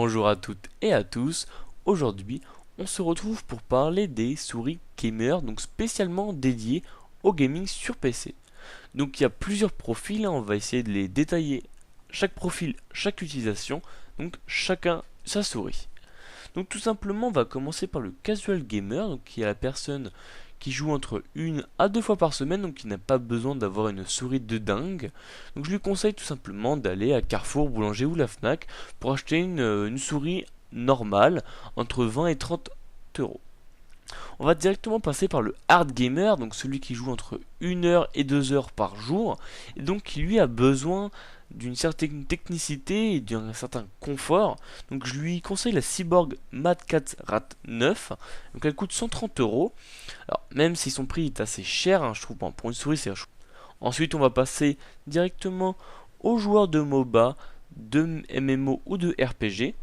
Bonjour à toutes et à tous. Aujourd'hui, on se retrouve pour parler des souris gamer, donc spécialement dédiées au gaming sur PC. Donc il y a plusieurs profils, on va essayer de les détailler. Chaque profil, chaque utilisation, donc chacun sa souris. Donc tout simplement, on va commencer par le casual gamer, donc qui est la personne qui joue entre 1 à 2 fois par semaine, donc qui n'a pas besoin d'avoir une souris de dingue. Donc je lui conseille tout simplement d'aller à Carrefour, Boulanger ou la Fnac pour acheter une souris normale entre 20 et 30 euros. On va directement passer par le hard gamer, donc celui qui joue entre 1 heure et 2 heures par jour, et donc qui lui a besoin d'une certaine technicité et d'un certain confort. Donc je lui conseille la Cyborg Mad Cat Rat 9, donc elle coûte 130 euros. Alors même si son prix est assez cher, hein, je trouve, bon, pour une souris c'est. Ensuite on va passer directement aux joueurs de MOBA, de MMO ou de RPG.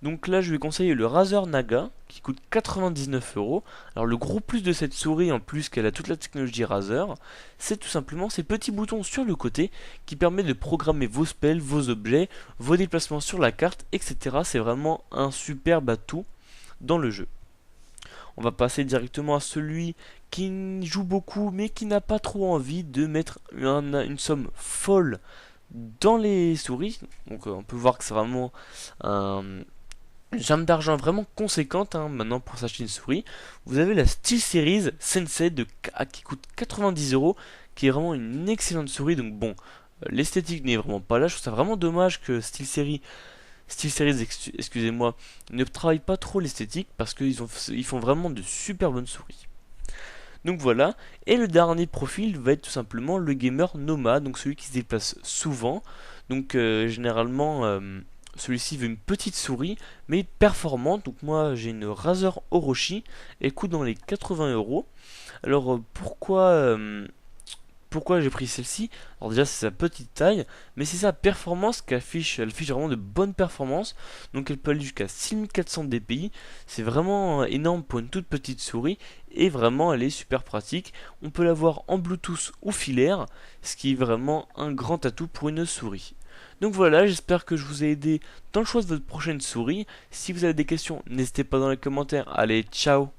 Donc là, je vais conseiller le Razer Naga qui coûte 99 euros. Alors, le gros plus de cette souris, en plus qu'elle a toute la technologie Razer, c'est tout simplement ces petits boutons sur le côté qui permettent de programmer vos spells, vos objets, vos déplacements sur la carte, etc. C'est vraiment un superbe atout dans le jeu. On va passer directement à celui qui joue beaucoup mais qui n'a pas trop envie de mettre une somme folle dans les souris. Donc, on peut voir que c'est vraiment une somme d'argent vraiment conséquente maintenant pour s'acheter une souris. Vous avez la SteelSeries Sensei qui coûte 90 euros, qui est vraiment une excellente souris. Donc bon, l'esthétique n'est vraiment pas là. Je trouve ça vraiment dommage que SteelSeries, excusez-moi, ne travaille pas trop l'esthétique parce ils font vraiment de super bonnes souris. Donc voilà, et le dernier profil va être tout simplement le gamer nomade, donc celui qui se déplace souvent. Donc généralement, celui-ci veut une petite souris, mais performante. Donc moi j'ai une Razer Orochi, elle coûte dans les 80 euros. Alors pourquoi j'ai pris celle-ci? Alors déjà c'est sa petite taille, mais c'est sa performance elle affiche vraiment de bonnes performances. Donc elle peut aller jusqu'à 6400 dpi, c'est vraiment énorme pour une toute petite souris, et vraiment elle est super pratique. On peut l'avoir en Bluetooth ou filaire, ce qui est vraiment un grand atout pour une souris. Donc voilà, j'espère que je vous ai aidé dans le choix de votre prochaine souris. Si vous avez des questions, n'hésitez pas dans les commentaires. Allez, ciao!